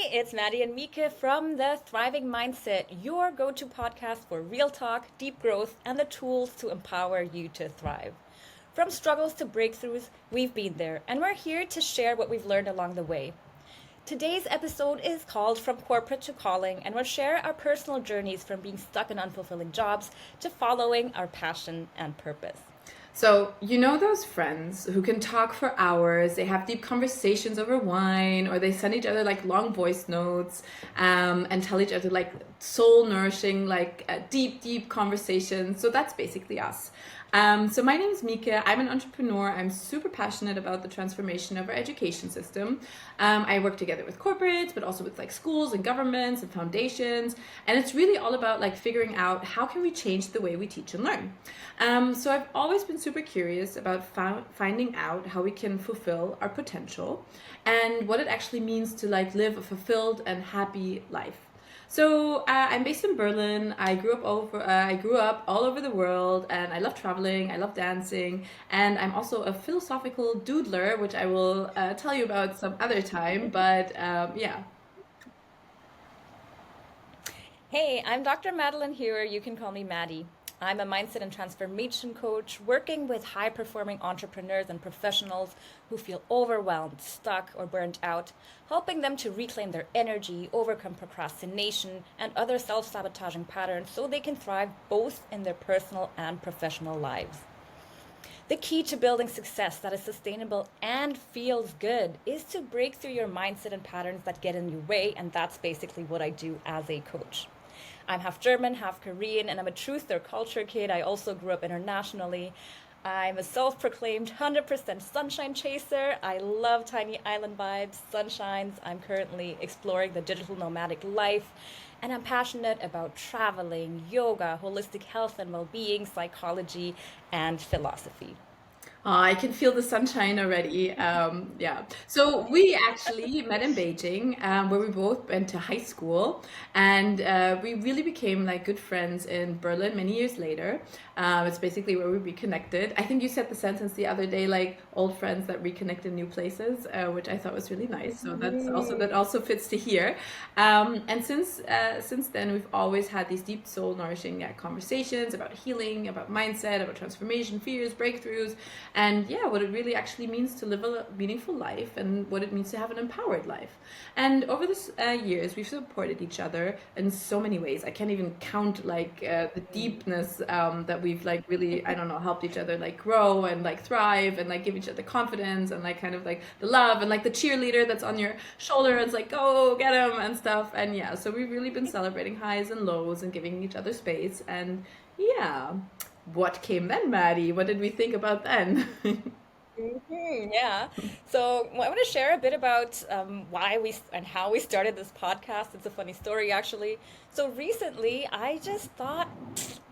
It's Maddy and Mieke from the Thriving Mindset, your go-to podcast for real talk, deep growth, and the tools to empower you to thrive. From struggles to breakthroughs, we've been there, and we're here to share what we've learned along the way. Today's episode is called From Corporate to Calling, and we'll share our personal journeys from being stuck in unfulfilling jobs to following our passion and purpose. So, you know those friends who can talk for hours, they have deep conversations over wine, or they send each other like long voice notes and tell each other like soul nourishing, deep conversations. So, that's basically us. So my name is Mieke. I'm an entrepreneur. I'm super passionate about the transformation of our education system. I work together with corporates, but also with like schools and governments and foundations. And it's really all about like figuring out how can we change the way we teach and learn. So I've always been super curious about finding out how we can fulfill our potential and what it actually means to like live a fulfilled and happy life. So I'm based in Berlin. I grew up all over the world, and I love traveling. I love dancing, and I'm also a philosophical doodler, which I will tell you about some other time. But yeah. Hey, I'm Dr. Madeline Hewer. You can call me Maddie. I'm a mindset and transformation coach working with high performing entrepreneurs and professionals who feel overwhelmed, stuck, or burnt out, helping them to reclaim their energy, overcome procrastination, and other self sabotaging patterns so they can thrive both in their personal and professional lives. The key to building success that is sustainable and feels good is to break through your mindset and patterns that get in your way, and that's basically what I do as a coach. I'm half German, half Korean, and I'm a truth third culture kid. I also grew up internationally. I'm a self-proclaimed 100% sunshine chaser. I love tiny island vibes, sunshines. I'm currently exploring the digital nomadic life, and I'm passionate about traveling, yoga, holistic health and well-being, psychology, and philosophy. I can feel the sunshine already. Yeah. So we actually met in Beijing, where we both went to high school, and we really became like good friends in Berlin many years later. It's basically where we reconnected. I think you said the sentence the other day, like old friends that reconnect in new places, which I thought was really nice. So that also fits to here. And since then, we've always had these deep soul nourishing conversations about healing, about mindset, about transformation, fears, breakthroughs, and yeah, what it really actually means to live a meaningful life and what it means to have an empowered life. And over this years, we've supported each other in so many ways. I can't even count the deepness that we've like really, I don't know, helped each other like grow and like thrive and like give each other confidence and like kind of like the love and like the cheerleader that's on your shoulder. It's like, go get him and stuff. And yeah, so we've really been celebrating highs and lows and giving each other space. And yeah, what came then, Maddie? What did we think about then? Yeah. So I want to share a bit about why we and how we started this podcast. It's a funny story, actually. So recently, I just thought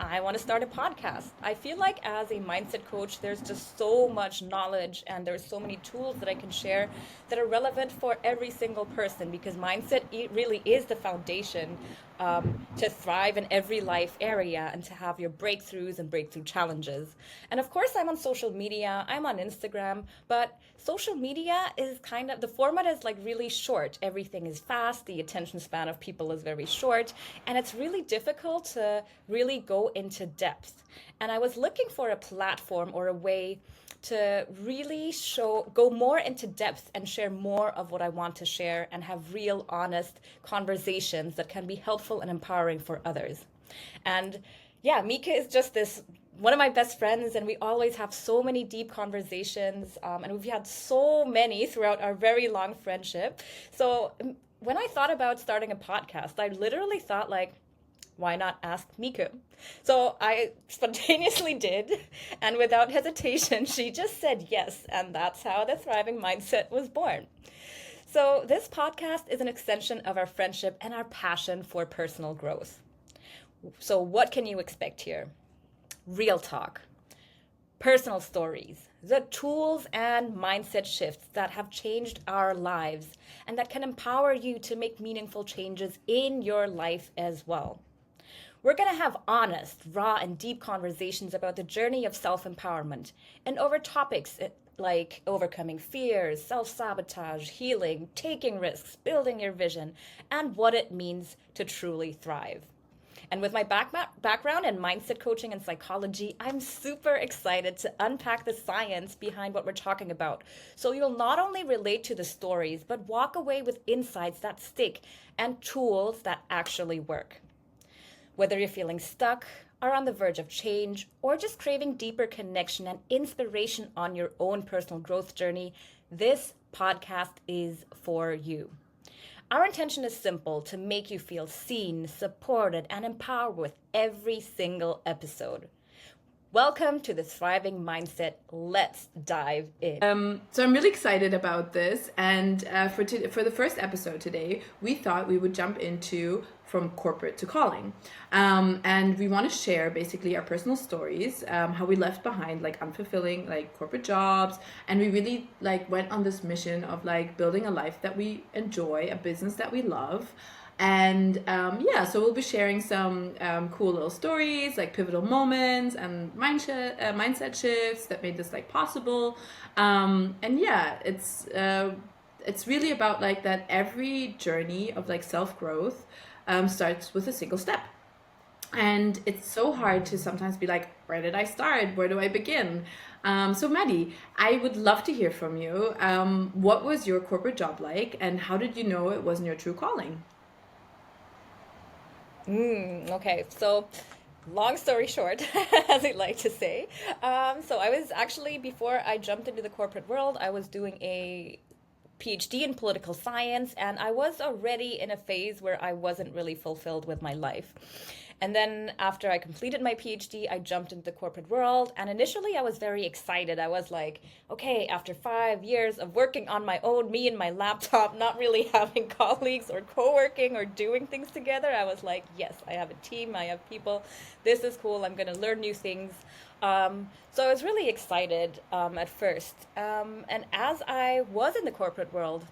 I want to start a podcast. I feel like as a mindset coach, there's just so much knowledge and there's so many tools that I can share that are relevant for every single person because mindset really is the foundation to thrive in every life area and to have your breakthroughs and breakthrough challenges. And of course, I'm on social media, I'm on Instagram, but social media is kind of the format is like really short. Everything is fast, the attention span of people is very short, and it's really difficult to really go into depth. And I was looking for a platform or a way to really go more into depth and share more of what I want to share and have real, honest conversations that can be helpful and empowering for others. And yeah, Mieke is just this one of my best friends, and we always have so many deep conversations, and we've had so many throughout our very long friendship. So when I thought about starting a podcast, I literally thought like, why not ask Mieke? So I spontaneously did, and without hesitation, she just said yes, and that's how the Thriving Mindset was born. So this podcast is an extension of our friendship and our passion for personal growth. So what can you expect here? Real talk, personal stories, the tools and mindset shifts that have changed our lives and that can empower you to make meaningful changes in your life as well. We're going to have honest, raw, and deep conversations about the journey of self-empowerment and over topics like overcoming fears, self sabotage, healing, taking risks, building your vision, and what it means to truly thrive. And with my background in mindset coaching and psychology, I'm super excited to unpack the science behind what we're talking about. So you'll not only relate to the stories, but walk away with insights that stick and tools that actually work. Whether you're feeling stuck, are on the verge of change, or just craving deeper connection and inspiration on your own personal growth journey, this podcast is for you. Our intention is simple: to make you feel seen, supported, and empowered with every single episode. Welcome to the Thriving Mindset. Let's dive in. So I'm really excited about this, and for the first episode today, we thought we would jump into from corporate to calling, and we want to share basically our personal stories, how we left behind like unfulfilling like corporate jobs, and we really like went on this mission of like building a life that we enjoy, a business that we love. And yeah, so we'll be sharing some cool little stories, like pivotal moments and mindset shifts that made this like possible. And yeah, it's really about like that every journey of like self growth starts with a single step. And it's so hard to sometimes be like, where did I start? Where do I begin? So Maddie, I would love to hear from you. What was your corporate job like, and how did you know it wasn't your true calling? Okay, so long story short, as I like to say. So I was actually, before I jumped into the corporate world, I was doing a PhD in political science, and I was already in a phase where I wasn't really fulfilled with my life. And then after I completed my PhD, I jumped into the corporate world. And initially, I was very excited. I was like, okay, after 5 years of working on my own, me and my laptop, not really having colleagues or co working or doing things together, I was like, yes, I have a team, I have people. This is cool. I'm going to learn new things. So I was really excited at first. And as I was in the corporate world,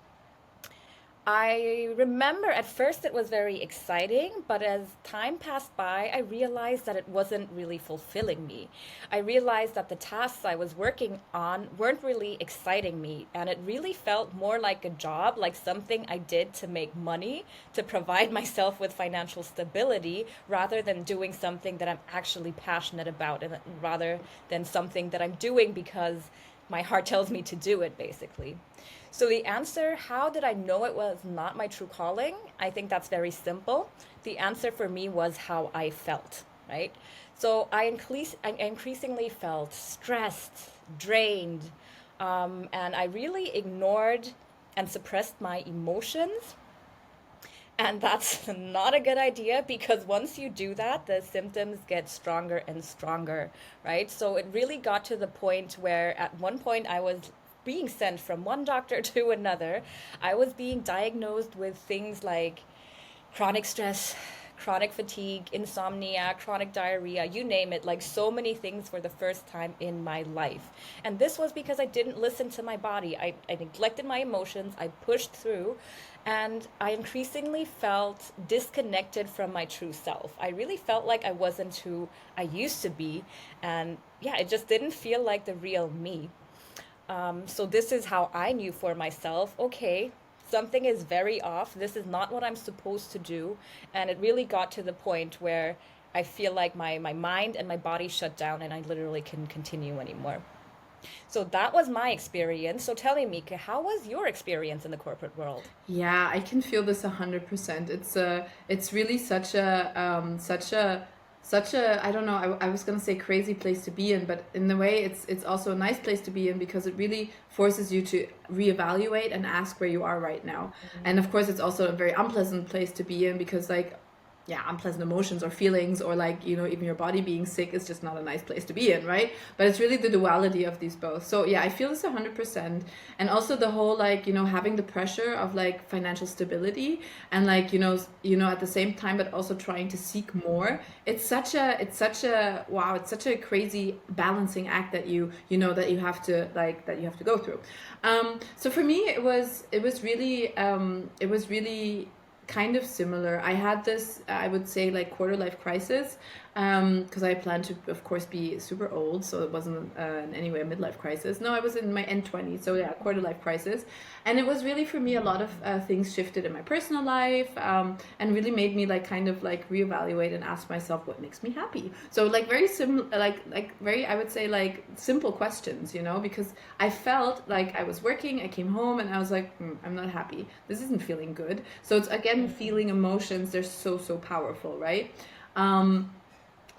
I remember at first it was very exciting, but as time passed by, I realized that it wasn't really fulfilling me. I realized that the tasks I was working on weren't really exciting me, and it really felt more like a job, like something I did to make money, to provide myself with financial stability, rather than doing something that I'm actually passionate about, and rather than something that I'm doing because my heart tells me to do it, basically. So the answer, how did I know it was not my true calling? I think that's very simple. The answer for me was how I felt, right? So I increasingly felt stressed, drained, and I really ignored and suppressed my emotions. And that's not a good idea, because once you do that, the symptoms get stronger and stronger, right? So it really got to the point where at one point I was being sent from one doctor to another. I was being diagnosed with things like chronic stress, chronic fatigue, insomnia, chronic diarrhea, you name it, like so many things for the first time in my life. And this was because I didn't listen to my body. I neglected my emotions, I pushed through, and I increasingly felt disconnected from my true self. I really felt like I wasn't who I used to be. And yeah, it just didn't feel like the real me. So this is how I knew for myself, okay, something is very off. This is not what I'm supposed to do. And it really got to the point where I feel like my mind and my body shut down and I literally couldn't continue anymore. So that was my experience. So tell me, Mieke, how was your experience in the corporate world? Yeah, I can feel this 100%. It's really such a I don't know, I was gonna say crazy place to be in, but in a way it's also a nice place to be in, because it really forces you to reevaluate and ask where you are right now. And of course it's also a very unpleasant place to be in, because like, yeah, unpleasant emotions or feelings, or like, you know, even your body being sick is just not a nice place to be in, right? But it's really the duality of these both. So yeah, I feel this 100%. And also the whole like, you know, having the pressure of like financial stability, and like, you know, at the same time, but also trying to seek more. It's such a wow, it's such a crazy balancing act that you have to like, that you have to go through. So for me it was really kind of similar. I had this, I would say, like quarter life crisis, because I planned to, of course, be super old, so it wasn't in any way a midlife crisis. No, I was in my end 20s, so yeah, quarter life crisis. And it was really for me a lot of things shifted in my personal life, and really made me like kind of like reevaluate and ask myself what makes me happy. So like very like very, I would say, like simple questions, you know, because I felt like I was working, I came home and I was like, I'm not happy. This isn't feeling good. So it's again feeling emotions. They're so powerful, right? Um,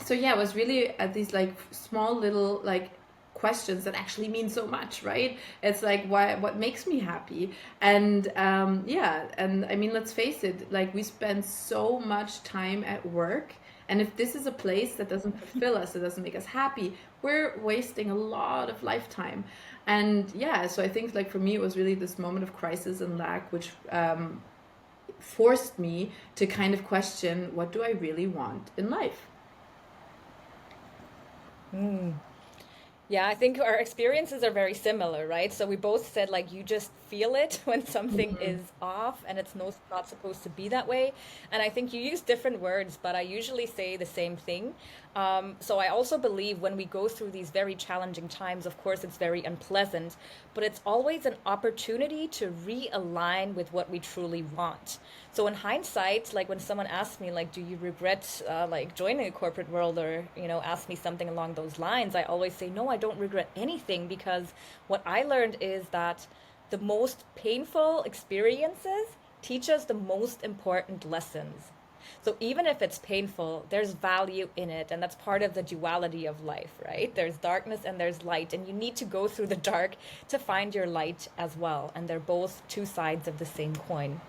so yeah, it was really at these like small little like questions that actually mean so much, right? It's like, why, what makes me happy? And yeah, and I mean, let's face it, like we spend so much time at work, and if this is a place that doesn't fulfill us, it doesn't make us happy, we're wasting a lot of lifetime. And yeah, so I think like for me it was really this moment of crisis and lack, which forced me to kind of question, what do I really want in life? Mm. Yeah, I think our experiences are very similar, right? So we both said like you just feel it when something is off and it's not supposed to be that way. And I think you use different words, but I usually say the same thing. So I also believe when we go through these very challenging times, of course, it's very unpleasant, but it's always an opportunity to realign with what we truly want. So in hindsight, like when someone asks me, like, do you regret like joining a corporate world, or ask me something along those lines, I always say no, I don't regret anything, because what I learned is that the most painful experiences teach us the most important lessons. So even if it's painful, there's value in it, and that's part of the duality of life, right? There's darkness and there's light, and you need to go through the dark to find your light as well, and they're both two sides of the same coin.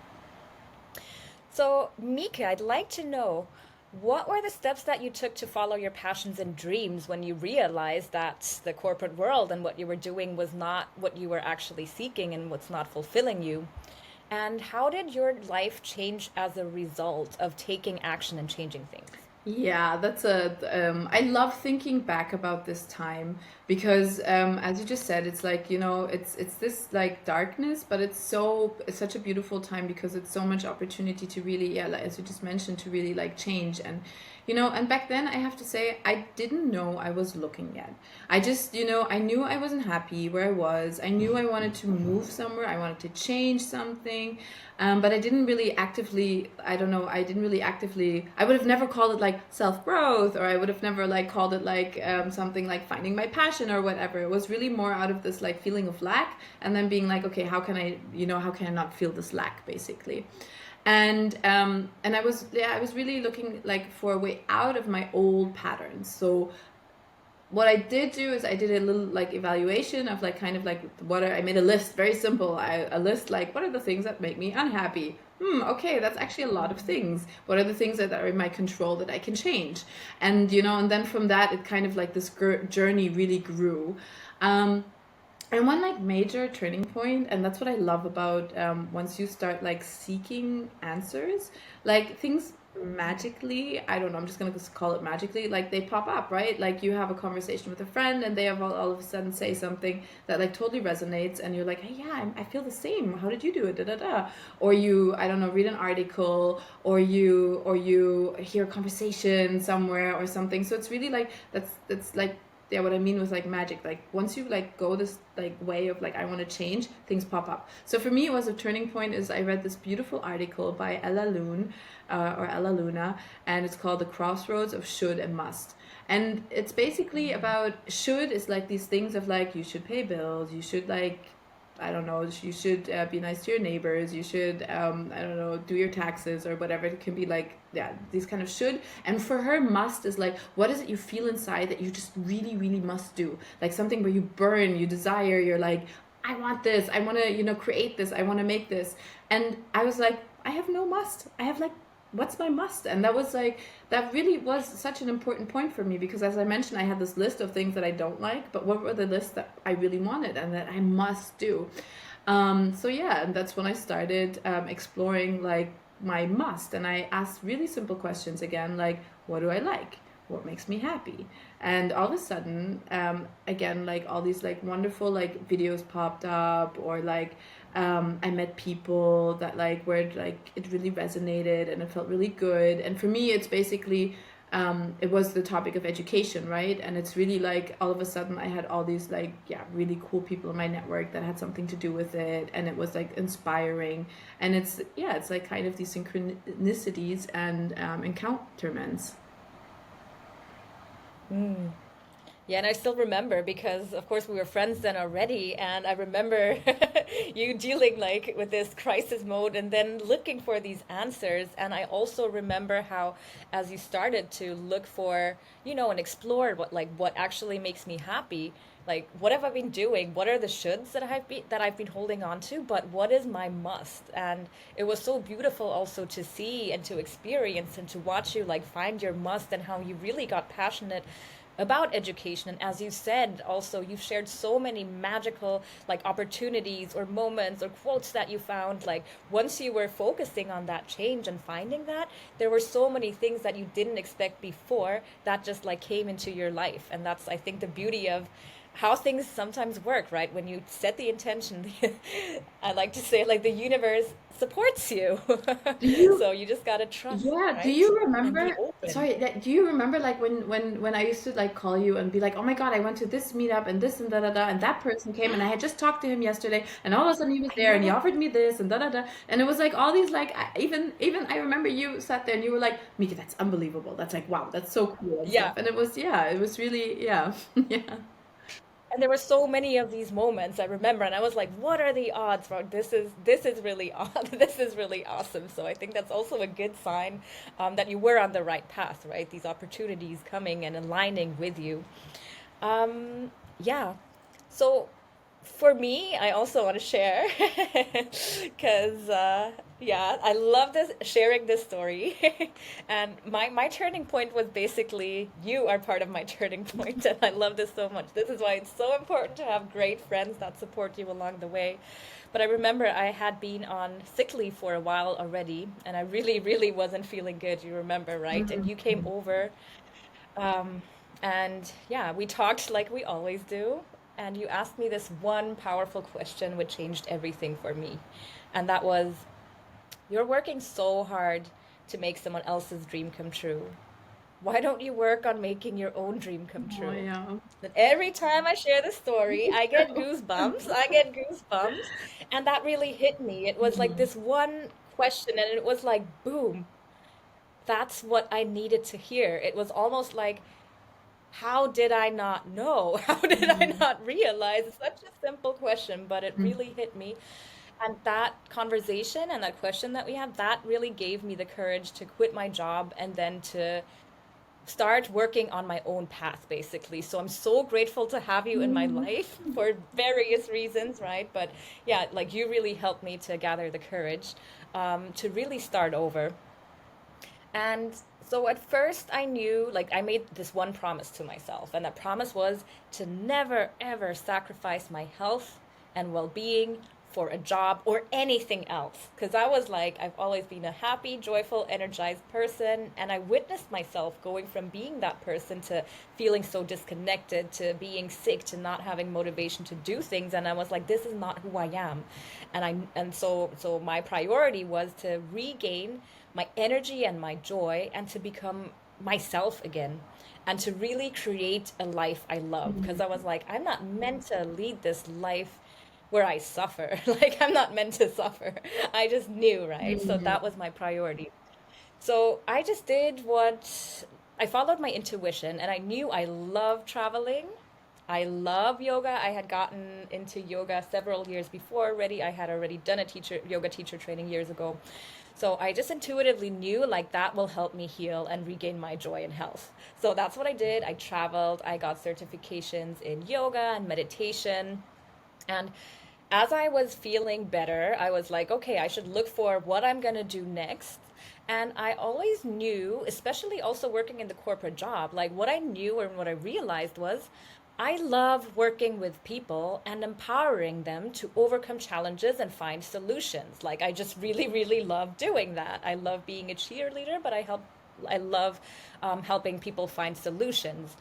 So, Mika, I'd like to know, what were the steps that you took to follow your passions and dreams when you realized that the corporate world and what you were doing was not what you were actually seeking and what's not fulfilling you? And how did your life change as a result of taking action and changing things? Yeah, that's I love thinking back about this time because, as you just said, it's like, it's this like darkness, but it's such a beautiful time because it's so much opportunity to really, yeah, like, as you just mentioned, to really like change. And back then I have to say, I didn't know I was looking yet. I just, I knew I wasn't happy where I was. I knew I wanted to move somewhere. I wanted to change something. But I didn't really actively, I don't know, I didn't really actively, I would have never called it like self growth, or I would have never like called it like something like finding my passion or whatever. It was really more out of this like feeling of lack, and then being like, okay, how can I not feel this lack, basically? And I was, yeah, I was really looking like for a way out of my old patterns. So what I did do is I did a little like evaluation of like kind of like I made a list, very simple. A list like, what are the things that make me unhappy? Okay, that's actually a lot of things. What are the things that are in my control that I can change? And then from that, it kind of like this journey really grew. And one like major turning point, and that's what I love about once you start like seeking answers, like things magically, I don't know, I'm just gonna call it magically, like they pop up, right? Like you have a conversation with a friend and they have all of a sudden say something that like totally resonates, and you're like, hey, yeah, I feel the same. How did you do it? Da da da. Or you, I don't know, read an article, or you hear a conversation somewhere or something. So it's really like that's like, yeah, what I mean with like magic, like once you like go this like way of like, I want to change, things pop up. So for me, it was a turning point is I read this beautiful article by Ella Loon, or Ella Luna, and it's called The Crossroads of Should and Must. And it's basically about, should is like these things of like, you should pay bills, you should like, I don't know, you should be nice to your neighbors, you should, I don't know, do your taxes or whatever. It can be like, yeah, these kind of should. And for her, must is like, what is it you feel inside that you just really, really must do? Like something where you burn, you desire, you're like, I want this, I want to, create this, I want to make this. And I was like, I have no must. I have like, what's my must? And that was like, that really was such an important point for me, because as I mentioned, I had this list of things that I don't like, but what were the lists that I really wanted and that I must do? So yeah, and that's when I started exploring like my must, and I asked really simple questions again, like, what do I like? What makes me happy? And all of a sudden, again, like all these like wonderful like videos popped up, or like I met people that like where like it really resonated and it felt really good. And for me, it's basically it was the topic of education, right? And it's really like all of a sudden I had all these like, yeah, really cool people in my network that had something to do with it, and it was like inspiring. And it's, yeah, it's like kind of these synchronicities and encounterments. Mm. Yeah, and I still remember because, of course, we were friends then already, and I remember you dealing like with this crisis mode and then looking for these answers. And I also remember how, as you started to look for, and explore what actually makes me happy, like what have I been doing? What are the shoulds that I've been holding on to? But what is my must? And it was so beautiful also to see and to experience and to watch you like find your must and how you really got passionate about education. And as you said, also you've shared so many magical like opportunities or moments or quotes that you found, like once you were focusing on that change and finding that, there were so many things that you didn't expect before that just like came into your life. And that's, I think, the beauty of how things sometimes work, right? When you set the intention, I like to say like the universe supports you. Do you So you just got to trust, Yeah, do right? you And be remember? open. Sorry, do you remember like when I used to like call you and be like, "Oh my God, I went to this meetup and this and da da da," and that person came and I had just talked to him yesterday, and all of a sudden he was I there and he know. offered me this and da da da, and it was like all these like even I remember you sat there and you were like, "Mika, that's unbelievable. That's like wow, that's so cool and stuff," Yeah. and it was, yeah, it was really, yeah. Yeah. And there were so many of these moments I remember, and I was like, "What are the odds, bro? This is really odd. This is really awesome." So I think that's also a good sign that you were on the right path, right? These opportunities coming and aligning with you. Yeah. So for me, I also want to share because yeah, I love this sharing this story. And my turning point was basically you are part of my turning point, and I love this so much. This is why it's so important to have great friends that support you along the way. But I remember I had been on sick leave for a while already, and I really, really wasn't feeling good. You remember, right? And you came over um, and yeah, we talked like we always do. And you asked me this one powerful question which changed everything for me. And that was, you're working so hard to make someone else's dream come true. Why don't you work on making your own dream come Oh true? yeah. And every time I share the story, I get goosebumps. I get goosebumps. And that really hit me. It was like Mhm. this one question, and it was like, boom, that's what I needed to hear. It was almost like, how did I not know? How did I Mhm. not realize? It's such a simple question, but it really hit me. And that conversation and that question that we had, that really gave me the courage to quit my job and then to start working on my own path, basically. So I'm so grateful to have you in my Mhm. life for various reasons, right? But yeah, like you really helped me to gather the courage to really start over. And so at first I knew, like, I made this one promise to myself, and that promise was to never ever sacrifice my health and well-being for a job or anything else. Because I was like, I've always been a happy, joyful, energized person, and I witnessed myself going from being that person to feeling so disconnected, to being sick, to not having motivation to do things. And I was like, this is not who I am. And so my priority was to regain my energy and my joy and to become myself again and to really create a life I love, because I was like, I'm not meant to lead this life where I suffer. Like, I'm not meant to suffer. I just knew, right? So Mhm. that was my priority. So I just did what I followed my intuition, and I knew I love traveling. I love yoga. I had gotten into yoga several years before already. I had already done a yoga teacher training years ago. So I just intuitively knew like that will help me heal and regain my joy and health. So that's what I did. I traveled, I got certifications in yoga and meditation. And as I was feeling better, I was like, okay, I should look for what I'm going to do next. And I always knew, especially also working in the corporate job, like what I knew and what I realized was I love working with people and empowering them to overcome challenges and find solutions. Like I just really, really love doing that. I love being a cheerleader, but I love helping people find solutions.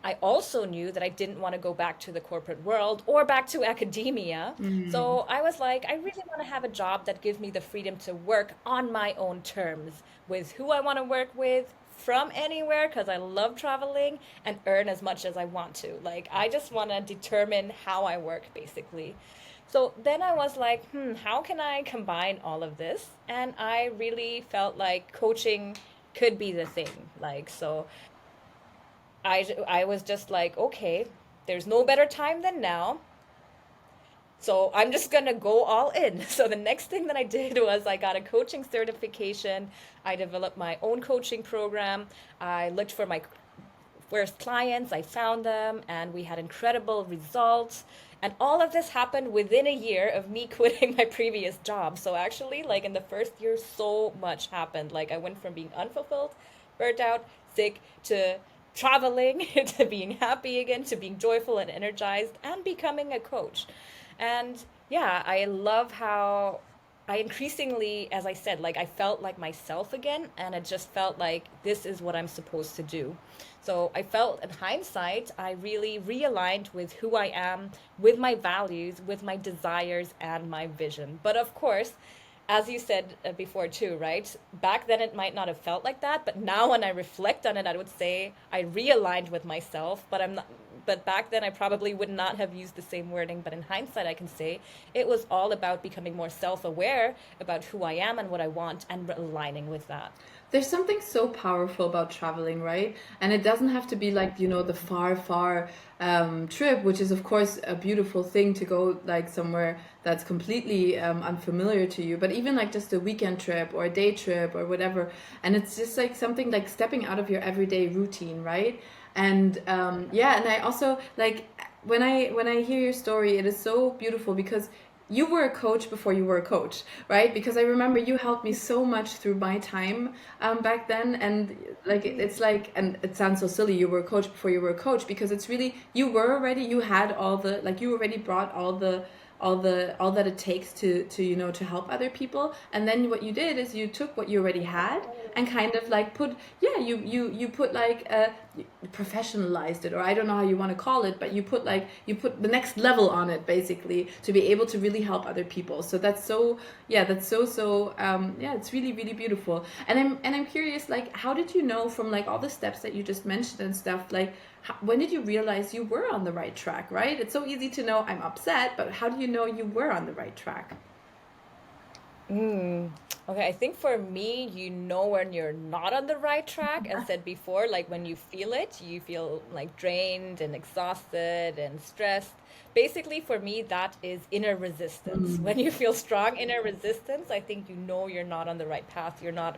I also knew that I didn't want to go back to the corporate world or back to academia. Mhm. So I was like, I really want to have a job that gives me the freedom to work on my own terms with who I want to work with, from anywhere because I love traveling and earn as much as I want to. Like, I just want to determine how I work, basically. So then I was like, how can I combine all of this? And I really felt like coaching could be the thing. Like, so I was just like, okay, there's no better time than now. So I'm just gonna go all in. So the next thing that I did was I got a coaching certification. I developed my own coaching program. I looked for my first clients, I found them, and we had incredible results. And all of this happened within a year of me quitting my previous job. So actually, like in the first year, so much happened. Like I went from being unfulfilled, burnt out, sick, to traveling, to being happy again, to being joyful and energized, and becoming a coach. And yeah, I love how I increasingly, as I said, like I felt like myself again, and it just felt like this is what I'm supposed to do. So I felt in hindsight, I really realigned with who I am, with my values, with my desires, and my vision. But of course, as you said before too, right? Back then it might not have felt like that, but now when I reflect on it, I would say I realigned with myself, but I'm not but back then I probably would not have used the same wording, but in hindsight I can say it was all about becoming more self-aware about who I am and what I want and aligning with that. There's something so powerful about traveling, right? And it doesn't have to be like, the far, far trip, which is, of course, a beautiful thing to go like somewhere that's completely unfamiliar to you. But even like just a weekend trip or a day trip or whatever. And it's just like something like stepping out of your everyday routine, right? And yeah, and I also like when I hear your story, it is so beautiful because you were a coach before you were a coach, right? Because I remember you helped me so much through my time back then, and like it's like, and it sounds so silly, you were a coach before you were a coach, because it's really, you had all the, like, you already brought all that it takes to to help other people. And then what you did is you took what you already had and kind of like put, yeah, you put like you professionalized it, or I don't know how you want to call it, but you put the next level on it, basically, to be able to really help other people. So that's so, yeah, that's so yeah, it's really, really beautiful. And I'm curious, like, how did you know from like all the steps that you just mentioned and stuff, like, when did you realize you were on the right track, right? It's so easy to know I'm upset, but how do you know you were on the right track? Mm. Okay, I think for me, you know when you're not on the right track. As said before, like when you feel it, you feel like drained and exhausted and stressed. Basically, for me, that is inner resistance. Mm. When you feel strong inner resistance, I think you know you're not on the right path. You're not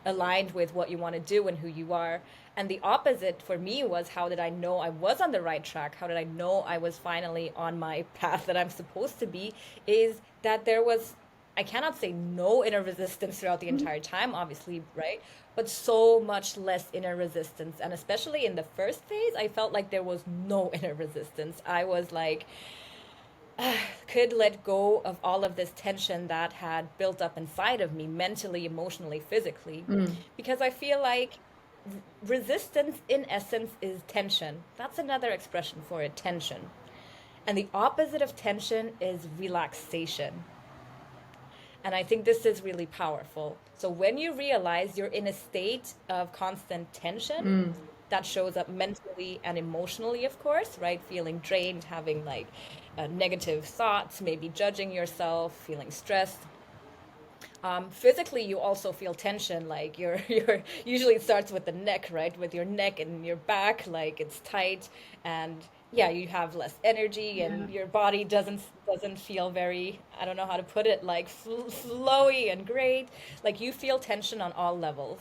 aligned with what you want to do and who you are. And the opposite for me was, how did I know I was on the right track? How did I know I was finally on my path that I'm supposed to be? Is that there was, I cannot say no inner resistance throughout the entire time, obviously, right? But so much less inner resistance. And especially in the first phase, I felt like there was no inner resistance. I was like, could let go of all of this tension that had built up inside of me, mentally, emotionally, physically. Mm. Because I feel like resistance, in essence, is tension. That's another expression for it, tension. And the opposite of tension is relaxation. And I think this is really powerful. So when you realize you're in a state of constant tension, Mm. that shows up mentally and emotionally, of course, right? Feeling drained, having like negative thoughts, maybe judging yourself, feeling stressed. Physically, you also feel tension, like you're usually it starts with the neck, right? With your neck and your back, like it's tight, and yeah, you have less energy, Yeah. and your body doesn't feel very, I don't know how to put it, like flowy and great. Like you feel tension on all levels.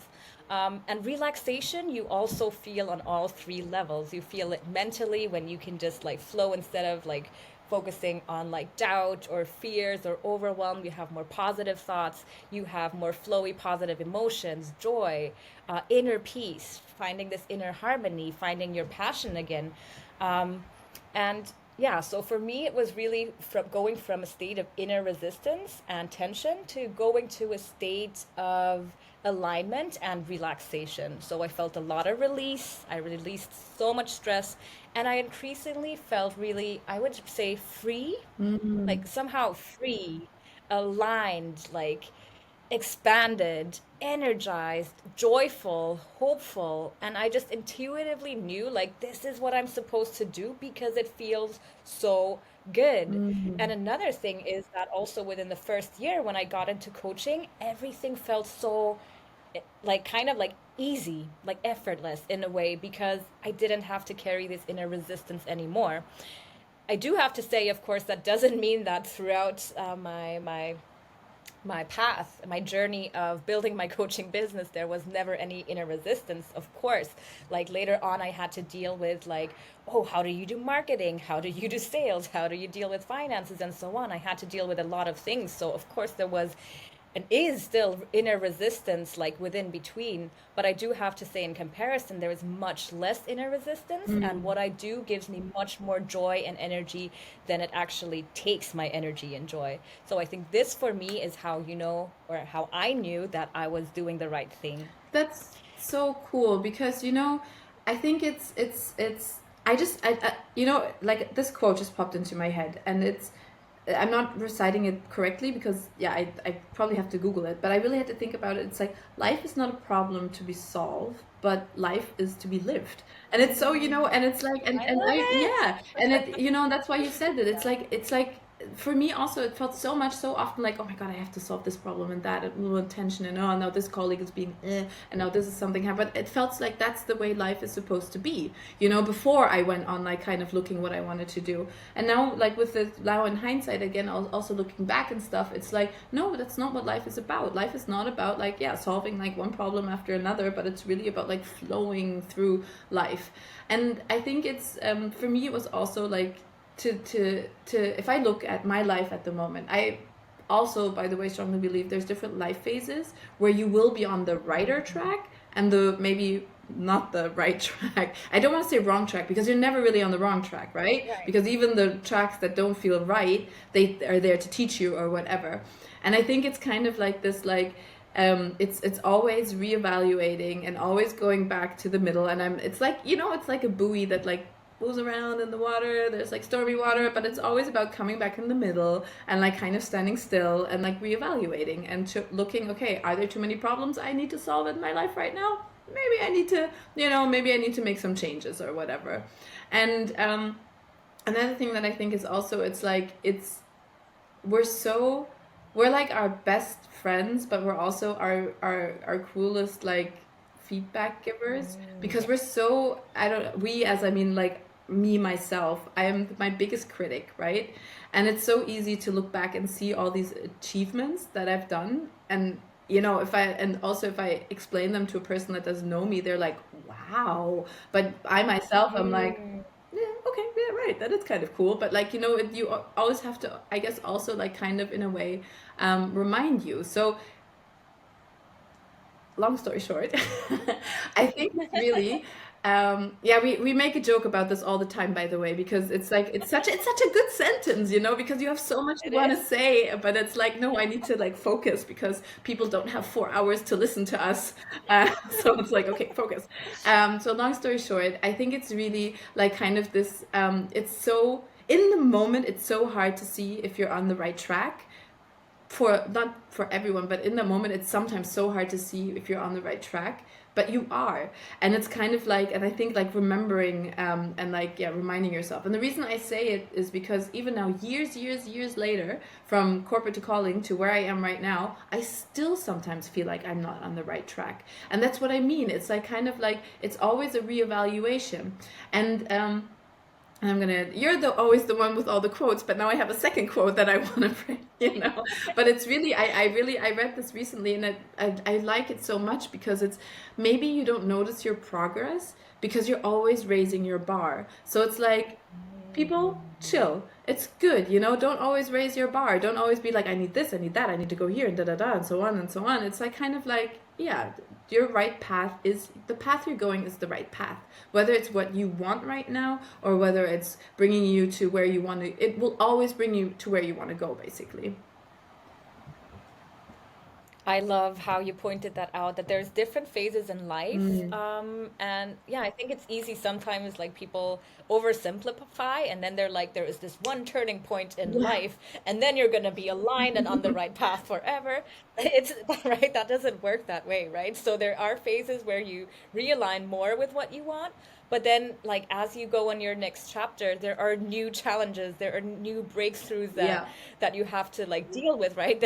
And relaxation, you also feel on all three levels. You feel it mentally when you can just like flow instead of like focusing on like doubt or fears or overwhelm. You have more positive thoughts. You have more flowy, positive emotions, joy, inner peace, finding this inner harmony, finding your passion again. Um, and yeah, so for me, it was really from going from a state of inner resistance and tension to going to a state of alignment and relaxation. So I felt a lot of release. I released so much stress, and I increasingly felt really, I would say, free, Mm. like somehow free, aligned, like expanded, energized, joyful, hopeful, and I just intuitively knew like this is what I'm supposed to do because it feels so good. And Mm. another thing is that also within the first year when I got into coaching, everything felt so like kind of like easy, like effortless in a way because I didn't have to carry this inner resistance anymore. I do have to say, of course, that doesn't mean that throughout my path, my journey of building my coaching business, there was never any inner resistance, of course. Like later on, I had to deal with, like, oh, how do you do marketing? How do you do sales? How do you deal with finances and so on? I had to deal with a lot of things. So, of course, there was and is still inner resistance like within between, but I do have to say in comparison there is much less inner resistance, and Mm. what I do gives me much more joy and energy than it actually takes my energy and joy. So I think this for me is how you know, or how I knew that I was doing the right thing. That's so cool because I think it's like this quote just popped into my head, and I'm not reciting it correctly because yeah, I probably have to Google it, but I really had to think about it. It's like life is not a problem to be solved, but life is to be lived. And it's so, and it's like I and love I it. yeah, and that's why you said it. Yeah. It's like for me also it felt so often like, oh my god, I have to solve this problem and that, and little tension, and oh now this colleague is being and now this is something happened. It felt like that's the way life is supposed to be, before I went on like kind of looking what I wanted to do. And now like with the now in hindsight again, also looking back and stuff, it's like no, that's not what life is about. Life is not about like, yeah, solving like one problem after another, but it's really about like flowing through life. And I think it's for me it was also like to if I look at my life at the moment, I also, by the way, strongly believe there's different life phases where you will be on the righter track and the maybe not the right track. I don't want to say wrong track because you're never really on the wrong track, right? Right. Because even the tracks that don't feel right, they are there to teach you or whatever. And I think it's kind of like this, like it's always reevaluating and always going back to the middle. And it's like it's like a buoy that like moves around in the water. There's like stormy water, but it's always about coming back in the middle and like kind of standing still and like reevaluating and looking, okay, are there too many problems I need to solve in my life right now? Maybe I need to, maybe I need to make some changes or whatever. And another thing that I think is also, it's like we're so we're like our best friends, but we're also our coolest like feedback givers because Mm. we're so I don't we as I mean like me myself, I am my biggest critic, right? And it's so easy to look back and see all these achievements that I've done, and if I explain them to a person that doesn't know me, they're like, wow. But I myself, I'm like, Mm. yeah, okay, yeah, right, that is kind of cool. But like, you always have to, I guess, also like kind of in a way remind you. So long story short, I think it's really, yeah, we make a joke about this all the time, by the way, because it's like it's such a good sentence, because you have so much you It want to is. say, but it's like, no, I need to like focus because people don't have 4 hours to listen to us. So it's like, okay, focus. So long story short, I think it's really like kind of this. It's so in the moment, it's so hard to see if you're on the right track for not for everyone, but in the moment, it's sometimes so hard to see if you're on the right track, but you are. And it's kind of like, and I think like remembering and like, yeah, reminding yourself. And the reason I say it is because even now, years later, from corporate to calling to where I am right now, I still sometimes feel like I'm not on the right track. And that's what I mean. It's like kind of like, it's always a reevaluation. And you're always the one with all the quotes, but now I have a second quote that I want to bring, But it's really, I read this recently, and I like it so much because it's maybe you don't notice your progress because you're always raising your bar. So it's like, people, chill. It's good, Don't always raise your bar. Don't always be like, I need this, I need that, I need to go here, and da da da, and so on and so on. It's like kind of like, yeah, your right path is the path you're going is the right path. Whether it's what you want right now or whether it's bringing you to where you want to, it will always bring you to where you want to go, basically. I love how you pointed that out, that there's different phases in life. Mm, And yeah, I think it's easy sometimes, like people oversimplify, and then they're like, there is this one turning point in yeah. life, and then you're going to be aligned and on the right path forever. It's right, that doesn't work that way, right? So there are phases where you realign more with what you want. But then, like, as you go on your next chapter, there are new challenges, there are new breakthroughs Yeah. that you have to like deal with, right?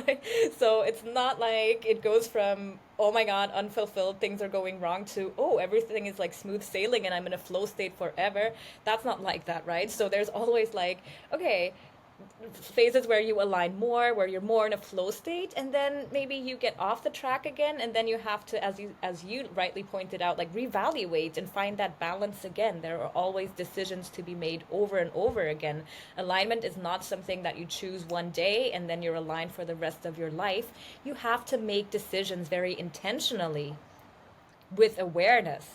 Like, so it's not like it goes from, oh my God, unfulfilled, things are going wrong, to, oh, everything is like smooth sailing and I'm in a flow state forever. That's not like that, right? So there's always like, okay, phases where you align more, where you're more in a flow state, and then maybe you get off the track again, and then you have to, as you rightly pointed out, like reevaluate and find that balance again. There are always decisions to be made over and over again. Alignment is not something that you choose one day and then you're aligned for the rest of your life. You have to make decisions very intentionally with awareness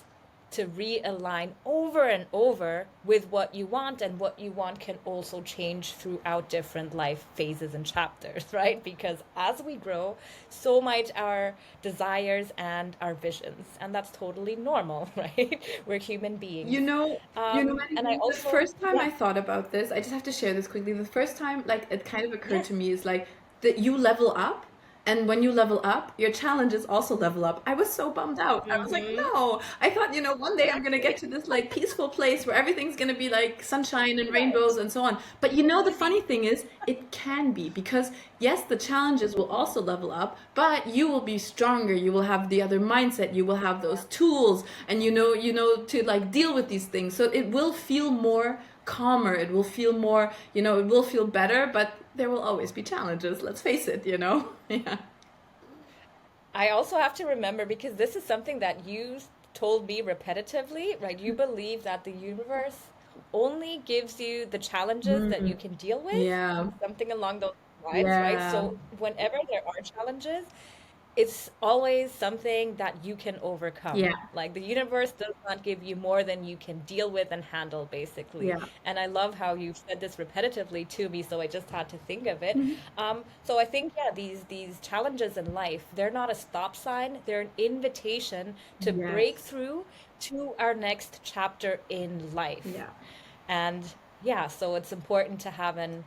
to realign over and over with what you want, and what you want can also change throughout different life phases and chapters, right? Because as we grow, so might our desires and our visions, and that's totally normal. Right? We're human beings. Maddie, And I the also, first time yeah. I thought about this, I just have to share this quickly. The first time, like, it kind of occurred to me is like that you level up, and when you level up, your challenges also level up. I was so bummed out. I was like, Mm-hmm. no. I thought, one day I'm gonna get Exactly. to this like peaceful place where everything's gonna be like sunshine and rainbows and so on. But the funny thing is, it can be because yes, the challenges will also level up, but you will be stronger. You will have the other mindset. You will have those tools, and to like deal with these things. So it will feel more calmer. It will feel more, it will feel better. But there will always be challenges. Let's face it. Yeah. I also have to remember, because this is something that you told me repetitively, right? You believe that the universe only gives you the challenges that you Mm, can deal with, yeah. something along those lines, right? Yeah. So whenever there are challenges, it's always something that you can overcome. Yeah. Like the universe does not give you more than you can deal with and handle, basically. Yeah. And I love how you've said this repetitively to me, so I just had to think of it. Mhm. So I think, yeah, these challenges in life, they're not a stop sign, they're an invitation to break Yes. through to our next chapter in life. Yeah. And yeah, so it's important to have an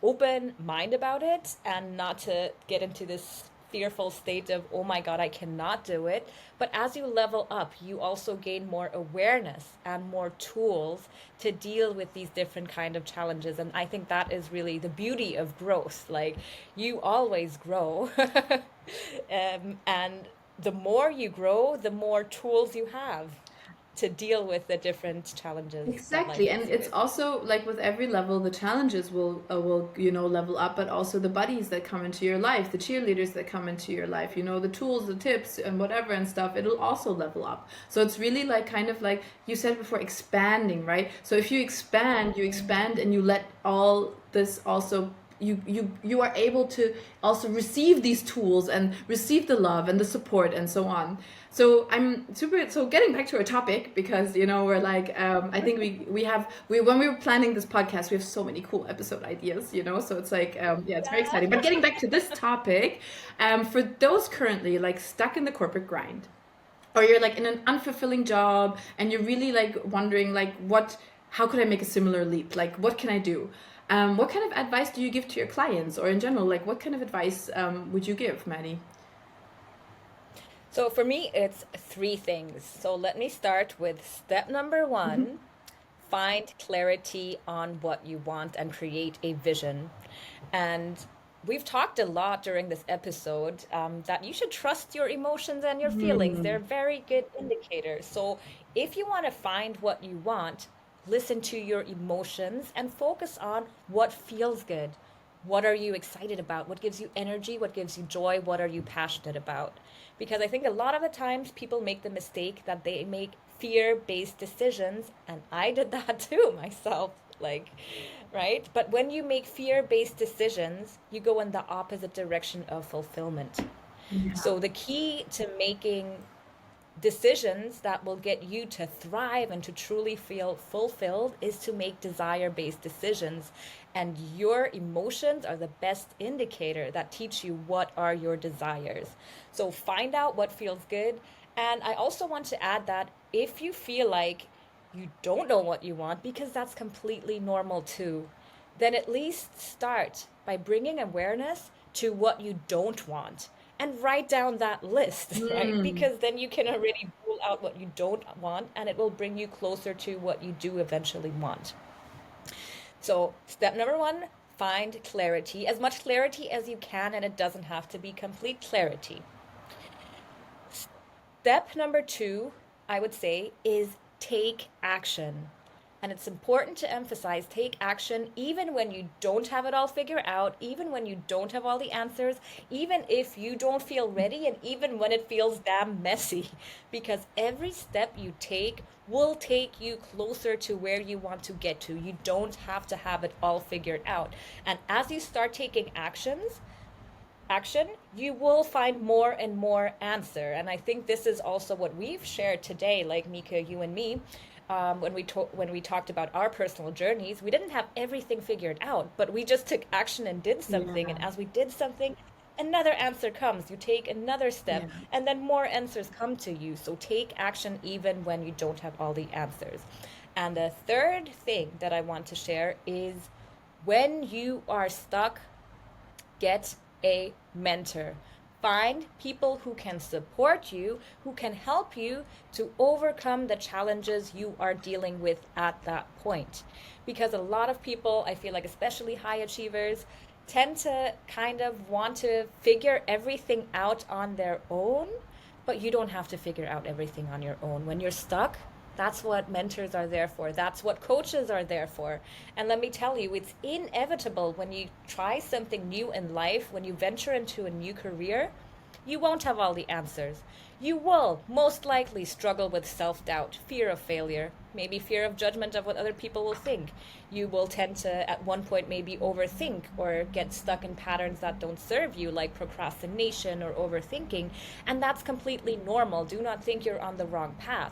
open mind about it and not to get into this fearful state of, oh my God, I cannot do it. But as you level up, you also gain more awareness and more tools to deal with these different kind of challenges. And I think that is really the beauty of growth. Like, you always grow. And the more you grow, the more tools you have to deal with the different challenges that life Exactly, and hits you it's with. also like with every level, the challenges will level up, but also the buddies that come into your life, the cheerleaders that come into your life, the tools, the tips, and whatever and stuff. It'll also level up. So it's really like kind of like you said before, expanding, right? So if you expand, and you let all this also. You are able to also receive these tools and receive the love and the support and so on. So I'm super. So getting back to our topic, because we're like I think we when we were planning this podcast, we have so many cool episode ideas. So it's like yeah, it's very exciting. But getting back to this topic, for those currently like stuck in the corporate grind, or you're like in an unfulfilling job, and you're really like wondering like how could I make a similar leap? Like what can I do? What kind of advice do you give to your clients, or in general, like what kind of advice would you give, Maddie? So for me, it's three things. So let me start with step number Mhm. one: find clarity on what you want and create a vision. And we've talked a lot during this episode, that you should trust your emotions and your feelings. Hmm. They're very good indicators. So if you want to find what you want, listen to your emotions and focus on what feels good. What are you excited about? What gives you energy? What gives you joy? What are you passionate about? Because I think a lot of the times people make the mistake that they make fear-based decisions, and I did that too myself. Like, right? But when you make fear-based decisions, you go in the opposite direction of fulfillment. Yeah. So the key to making decisions that will get you to thrive and to truly feel fulfilled is to make desire based decisions. And your emotions are the best indicator that teach you what are your desires. So find out what feels good. And I also want to add that if you feel like you don't know what you want, because that's completely normal too, then at least start by bringing awareness to what you don't want and write down that list, right? Mm. Because then you can already rule out what you don't want and it will bring you closer to what you do eventually want. So, step number one, find clarity, as much clarity as you can, and it doesn't have to be complete clarity. Step number two, I would say, is take action. And it's important to emphasize take action even when you don't have it all figured out, even when you don't have all the answers, even if you don't feel ready, and even when it feels damn messy. Because every step you take will take you closer to where you want to get to. You don't have to have it all figured out. And as you start taking action, you will find more and more answer. And I think this is also what we've shared today, like Mieke, you and me. When we talked about our personal journeys, we didn't have everything figured out, but we just took action and did something. Yeah. And as we did something, another answer comes. You take another step, Yeah. and then more answers come to you. So take action even when you don't have all the answers. And the third thing that I want to share is when you are stuck, get a mentor. Find people who can support you, who can help you to overcome the challenges you are dealing with at that point. Because a lot of people, I feel like, especially high achievers, tend to kind of want to figure everything out on their own, but you don't have to figure out everything on your own. When you're stuck, that's what mentors are there for. That's what coaches are there for. And let me tell you, it's inevitable when you try something new in life, when you venture into a new career, you won't have all the answers. You will most likely struggle with self doubt, fear of failure, maybe fear of judgment of what other people will think. You will tend to, at one point, maybe overthink or get stuck in patterns that don't serve you, like procrastination or overthinking. And that's completely normal. Do not think you're on the wrong path.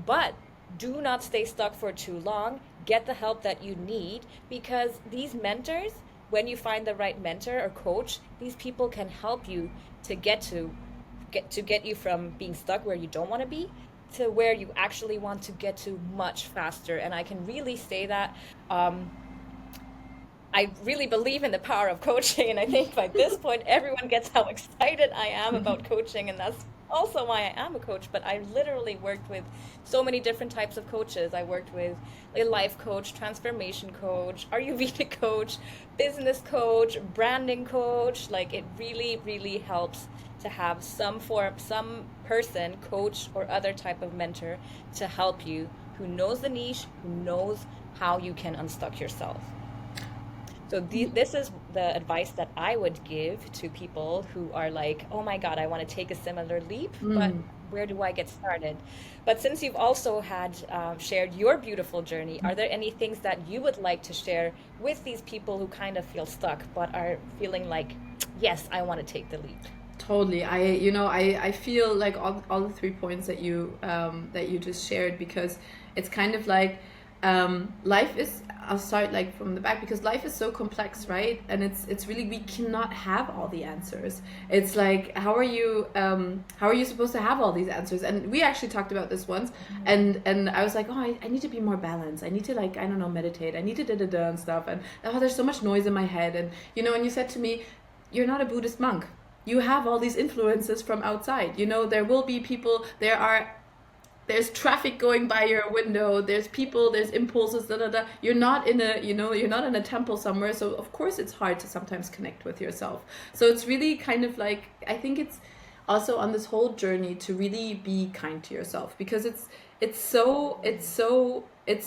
But do not stay stuck for too long. Get the help that you need, because these mentors, when you find the right mentor or coach, these people can help you to get you from being stuck where you don't want to be to where you actually want to get to much faster. And I can really say that um, I really believe in the power of coaching, and I think by this point everyone gets how excited I am about coaching, and that's also why I am a coach. But I literally worked with so many different types of coaches. I worked with a life coach, transformation coach, Ayurvedic coach, business coach, branding coach. Like it really, really helps to have some person, coach, or other type of mentor to help you who knows the niche, who knows how you can unstuck yourself. So this is the advice that I would give to people who are like, oh my God, I want to take a similar leap, but Mm. where do I get started? But since you've also had shared your beautiful journey, are there any things that you would like to share with these people who kind of feel stuck, but are feeling like, yes, I want to take the leap? Totally. I feel like all the 3 points that you just shared, because it's kind of like life is, I'll start like from the back, because life is so complex, right? And it's really, we cannot have all the answers. It's like, how are you supposed to have all these answers? And we actually talked about this once, and I was like, oh, I need to be more balanced. I need to, like, I don't know, meditate. I need to da da da and stuff. And oh, there's so much noise in my head. And and you said to me, you're not a Buddhist monk. You have all these influences from outside. There will be people, there's traffic going by your window, there's people, there's impulses, da da da. You're not in a temple somewhere, so of course it's hard to sometimes connect with yourself. So it's really kind of like, I think it's also on this whole journey to really be kind to yourself, because it's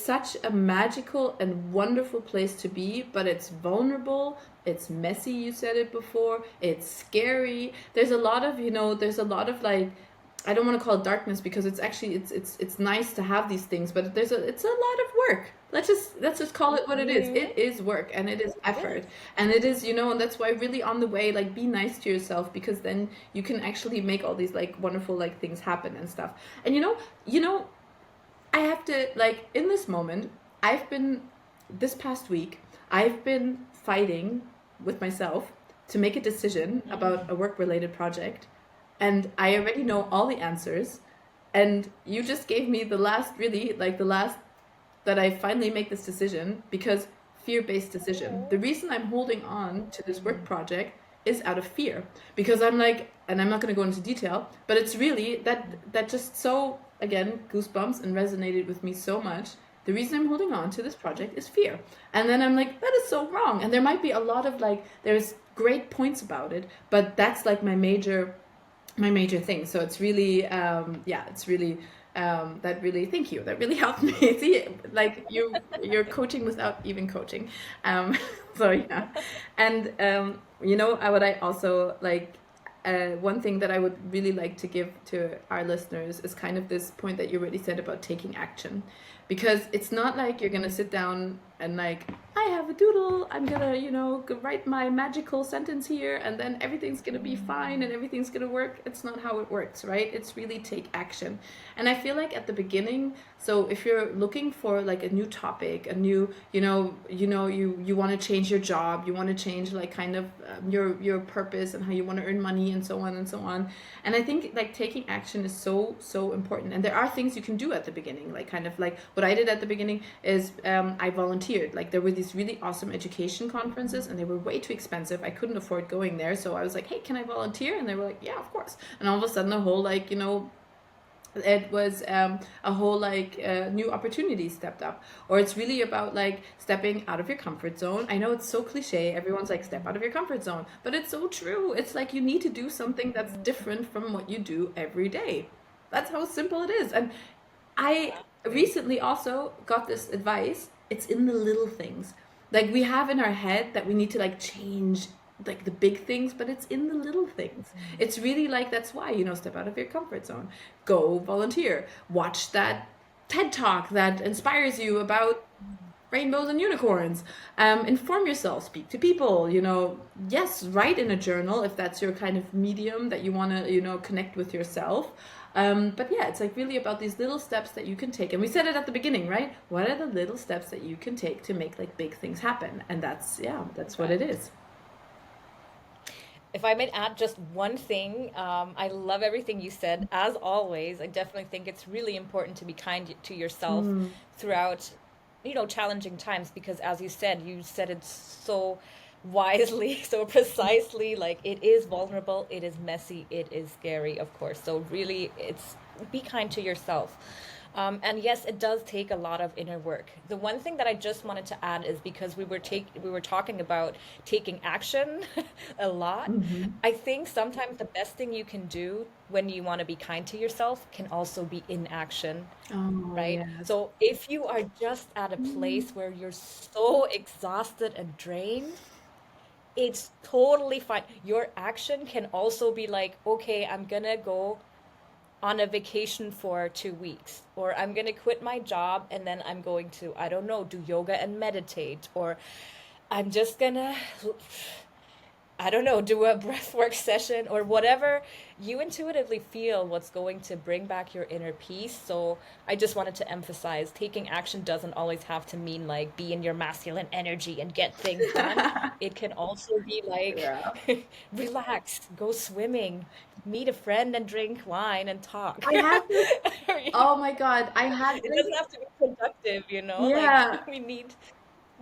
such a magical and wonderful place to be, but it's vulnerable, it's messy, you said it before, it's scary. There's a lot of like I don't want to call it darkness because it's actually it's nice to have these things, but it's a lot of work. Let's just call it what it is. Hmm. It is work and it is It effort. is. And it is, and that's why really on the way, like be nice to yourself because then you can actually make all these like wonderful like things happen and stuff. And I have to like in this moment, I've been this past week, I've been fighting with myself to make a decision about Mm. a work related project and I already know all the answers. And you just gave me the last, really, like the last that I finally make this decision because fear based decision. The Oh. reason I'm holding on to this work Mm. project is out of fear because I'm like, and I'm not going to go into detail, but it's really that just so again goosebumps and resonated with me so much. The reason I'm holding on to this project is fear. And then I'm like, that is so wrong. And there might be a lot of like, there's great points about it, but that's like my major thing. So it's really, yeah, it's really that really thank you. That really helped me. See, like you're coaching without even coaching. So yeah, and what I also like. One thing that I would really like to give to our listeners is kind of this point that you already said about taking action, because it's not like you're gonna sit down and like I have a doodle. I'm gonna, write my magical sentence here, and then everything's gonna be fine and everything's gonna work. It's not how it works, right? It's really take action. And I feel like at the beginning, so if you're looking for like a new topic, a new, you want to change your job, you want to change like kind of your purpose and how you want to earn money and so on and so on. And I think like taking action is so so important. And there are things you can do at the beginning, like kind of like what I did at the beginning is I volunteered. Like there were these really awesome education conferences, and they were way too expensive. I couldn't afford going there, so I was like, "Hey, can I volunteer?" And they were like, "Yeah, of course." And all of a sudden, a whole like it was a whole like new opportunity stepped up. Or it's really about like stepping out of your comfort zone. I know it's so cliche, everyone's like step out of your comfort zone, but it's so true. It's like you need to do something that's different from what you do every day. That's how simple it is. And I Exactly. recently also got this advice. It's in the little things. Like we have in our head that we need to like change like the big things, but it's in the little things. It's really like that's why, step out of your comfort zone. Go volunteer. Watch that TED talk that inspires you about rainbows and unicorns. Inform yourself, speak to people, yes, write in a journal if that's your kind of medium that you want to, connect with yourself. But yeah, it's like really about these little steps that you can take. And we said it at the beginning, right? What are the little steps that you can take to make like big things happen? And that's what it Correct. is. If I may add just one thing, I love everything you said. As always, I definitely think it's really important to be kind to yourself Mm. throughout, challenging times because, as you said it so wisely, so precisely. Like it is vulnerable, it is messy, it is scary, of course. So really, it's be kind to yourself. And yes, it does take a lot of inner work. The one thing that I just wanted to add is because we were talking about taking action a lot. Hmm. I think sometimes the best thing you can do when you want to be kind to yourself can also be inaction, Oh, right? yes. So if you are just at a place where you're so exhausted and drained, it's totally fine. Your action can also be like, okay, I'm gonna go on a vacation for 2 weeks, or I'm going to quit my job and then I'm going to, I don't know, do yoga and meditate, or I'm just going to, I don't know, do a breathwork session or whatever you intuitively feel what's going to bring back your inner peace. So I just wanted to emphasize taking action doesn't always have to mean like be in your masculine energy and get things done. It can also be like Yeah. relax, go swimming, meet a friend and drink wine and talk. I had this. It Oh my God. I had this. doesn't have to be productive, like Yeah. we need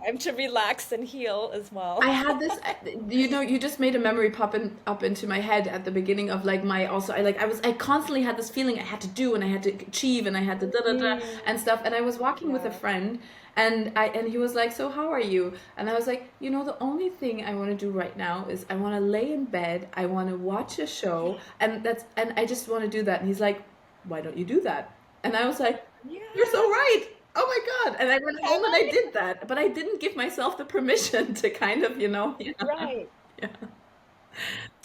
time to relax and heal as I well. had this, you just made a memory up into my head at the beginning of like my also I constantly had this feeling I had to do and I had to achieve and I had to da da da Mm, and stuff, and I was walking with a yeah. friend and he was like, so how are you? And I was like, the only thing I want to do right now is I want to lay in bed, I want to watch a show, and I just want to do that. And he's like, why don't you do that? And I was like, you're so Yeah, right. Oh my God. And I went home and I right, did that, but I didn't give myself the permission to kind of, right. yeah.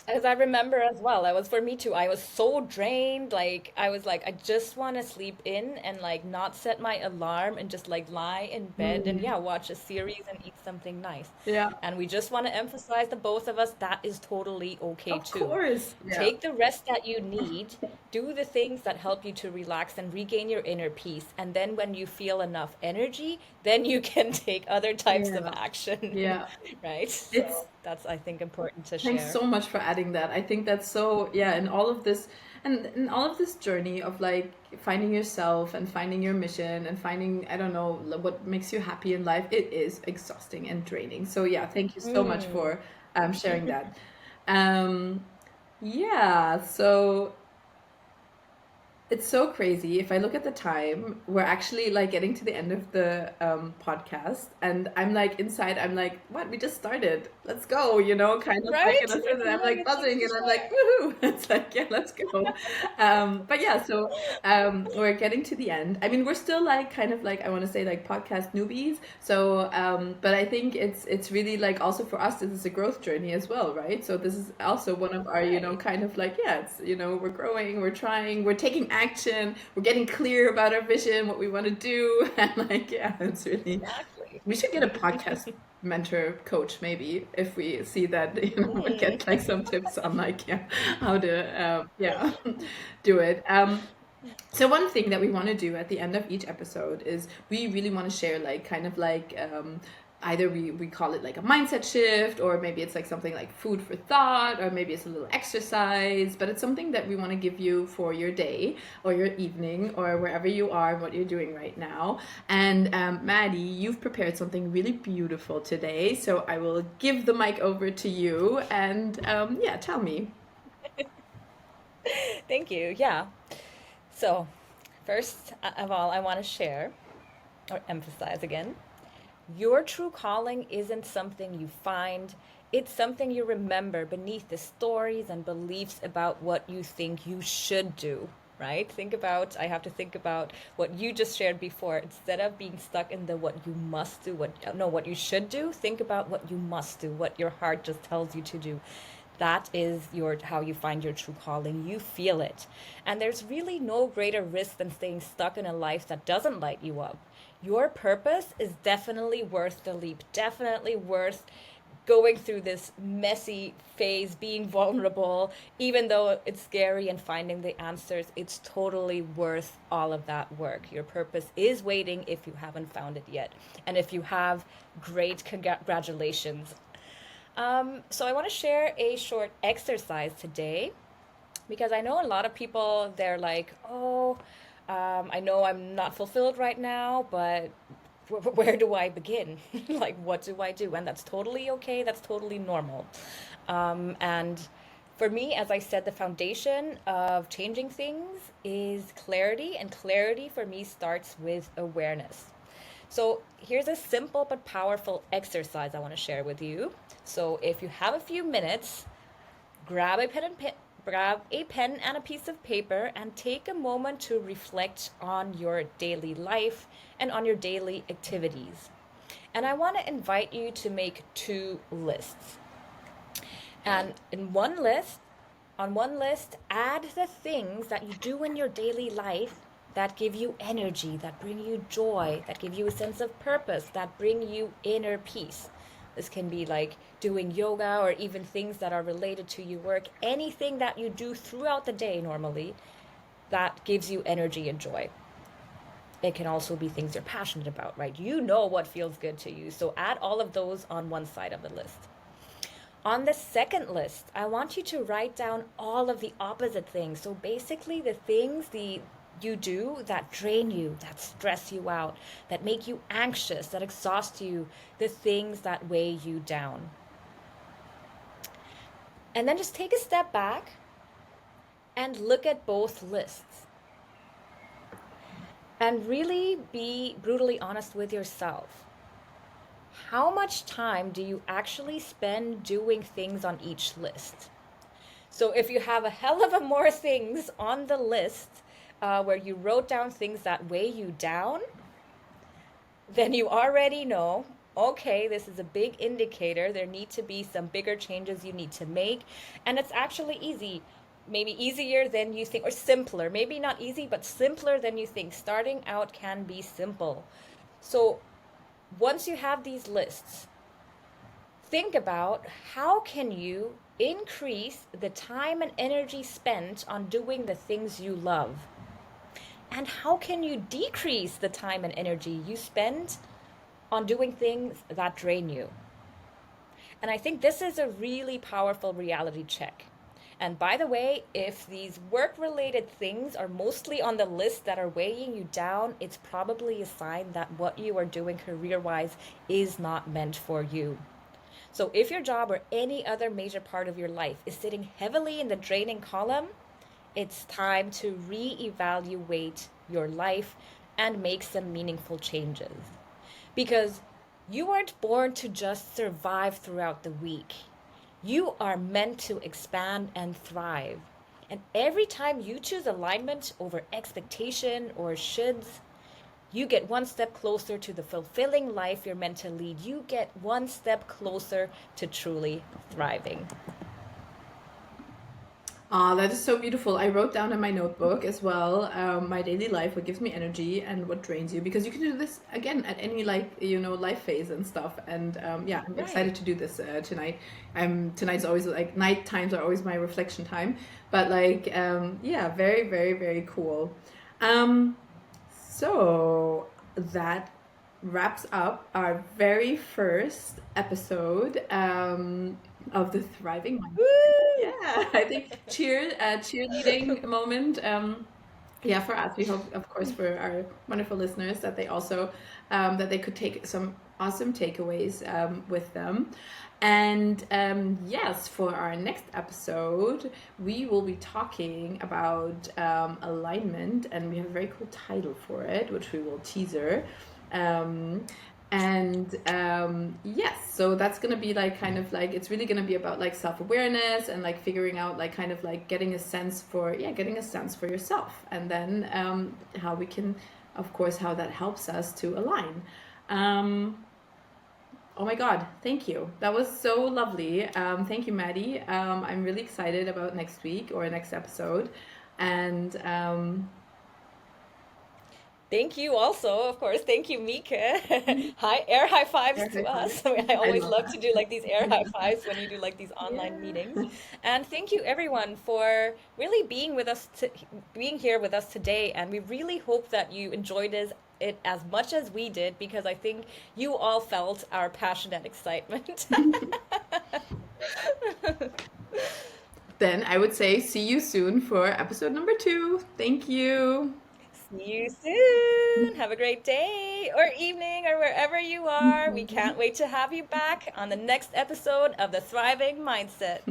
As I remember as well, that was for me too. I was so drained. Like, I was like, I just want to sleep in and like not set my alarm and just like lie in bed and Mm, yeah, watch a series and eat something nice. yeah, And we just want to emphasize the both of us, that is totally okay of too. course. Yeah. Take the rest that you need, do the things that help you to relax and regain your inner peace. And then when you feel enough energy, then you can take other types of Yeah. action, Yeah. right? It's So that's, I think, important to Thanks share. so much for adding that. I think that's so, yeah, in all of this, and in all of this journey of like finding yourself and finding your mission and finding, I don't know, what makes you happy in life, it is exhausting and draining. So yeah, thank you so much Mm. for sharing that. Um, yeah, so it's so crazy. If I look at the time, we're actually like getting to the end of the podcast, and I'm like inside, I'm like, what? We just started. Let's go, kind of like Right? in a sense, It and feels I'm like like it takes buzzing, too and I'm like, short. woohoo! It's like, yeah, let's go. But yeah, so we're getting to the end. I mean, we're still like kind of like I want to say like podcast newbies. So, but I think it's really like also for us, this is a growth journey as well, right? So this is also one of our, Right. kind of like, yeah, it's, we're growing, we're trying, we're taking action, we're getting clear about our vision, what we want to do. And like, yeah, it's really, Exactly. we should get a podcast mentor coach maybe if we see that, we Mm. get like some tips on like, yeah, how to, yeah, do it. So one thing that we want to do at the end of each episode is we really want to share like kind of like either we call it like a mindset shift, or maybe it's like something like food for thought, or maybe it's a little exercise, but it's something that we want to give you for your day or your evening or wherever you are, what you're doing right now. And Maddie, you've prepared something really beautiful today, so I will give the mic over to you, and yeah, tell me. Thank you. Yeah. So, first of all, I want to share or emphasize again, your true calling isn't something you find, it's something you remember beneath the stories and beliefs about what you think you should do, right? I have to think about what you just shared before. Instead of being stuck in the what you must do, what you should do, think about what you must do, what your heart just tells you to do. That is your how you find your true calling. You feel it. And there's really no greater risk than staying stuck in a life that doesn't light you up. Your purpose is definitely worth the leap, definitely worth going through this messy phase, being vulnerable, even though it's scary and finding the answers, it's totally worth all of that work. Your purpose is waiting if you haven't found it yet. And if you have, great congratulations. So I want to share a short exercise today because I know a lot of people, they're like, oh, I know I'm not fulfilled right now, but where do I begin? Like, what do I do? And that's totally okay. That's totally normal. And for me, as I said, the foundation of changing things is clarity, and clarity for me starts with awareness. So here's a simple but powerful exercise I want to share with you. So if you have a few minutes, grab a pen and a piece of paper and take a moment to reflect on your daily life and on your daily activities. And I want to invite you to make two lists. And on one list, add the things that you do in your daily life that give you energy, that bring you joy, that give you a sense of purpose, that bring you inner peace. This can be like doing yoga or even things that are related to your work, anything that you do throughout the day normally that gives you energy and joy. It can also be things you're passionate about, right? You know what feels good to you. So add all of those on one side of the list. On the second list, I want you to write down all of the opposite things. So basically, the things you do that drain you, that stress you out, that make you anxious, that exhaust you, the things that weigh you down. And then just take a step back and look at both lists and really be brutally honest with yourself. How much time do you actually spend doing things on each list? So if you have a hell of a more things on the list where you wrote down things that weigh you down, then you already know. okay, this is a big indicator. There need to be some bigger changes you need to make. And it's actually easy. Maybe easier than you think, or simpler. Maybe not easy, but simpler than you think. Starting out can be simple. So once you have these lists, think about how can you increase the time and energy spent on doing the things you love? And how can you decrease the time and energy you spend on doing things that drain you? And I think this is a really powerful reality check. And by the way, if these work related things are mostly on the list that are weighing you down, it's probably a sign that what you are doing career wise is not meant for you. So if your job or any other major part of your life is sitting heavily in the draining column, it's time to reevaluate your life and make some meaningful changes. Because you weren't born to just survive throughout the week. You are meant to expand and thrive. And every time you choose alignment over expectation or shoulds, you get one step closer to the fulfilling life you're meant to lead. You get one step closer to truly thriving. Ah, that is so beautiful. I wrote down in my notebook as well, my daily life, what gives me energy and what drains you, because you can do this again at any life phase and stuff. And yeah, I'm excited Right. to do this tonight. Tonight's always like night times are always my reflection time, but yeah, very, very, very cool. Um, so that wraps up our very first episode of the Thriving Mindset. Woo! Yeah, I think cheerleading moment. Yeah, for us, we hope, of course, for our wonderful listeners that they also that they could take some awesome takeaways with them. And yes, for our next episode, we will be talking about alignment, and we have a very cool title for it, which we will teaser. Um, and yes, so that's gonna be like kind of like it's really gonna be about like self-awareness and like figuring out like kind of like getting a sense for getting a sense for yourself, and then how we can, of course, how that helps us to align. Um, Oh my God, thank you. That was so lovely. Thank you, Maddie. I'm really excited about next week or next episode. And Thank you also, of course. Thank you, Mika. Hi, air high fives air to high five. us. I I always love love to do that. like these air high fives when you do like these online meetings. Yeah. And thank you everyone for really being with us being here with us today. And we really hope that you enjoyed it as much as we did because I think you all felt our passion and excitement. Then I would say see you soon for episode number 2. Thank you. See you soon. Have a great day or evening or wherever you are. We can't wait to have you back on the next episode of The Thriving Mindset.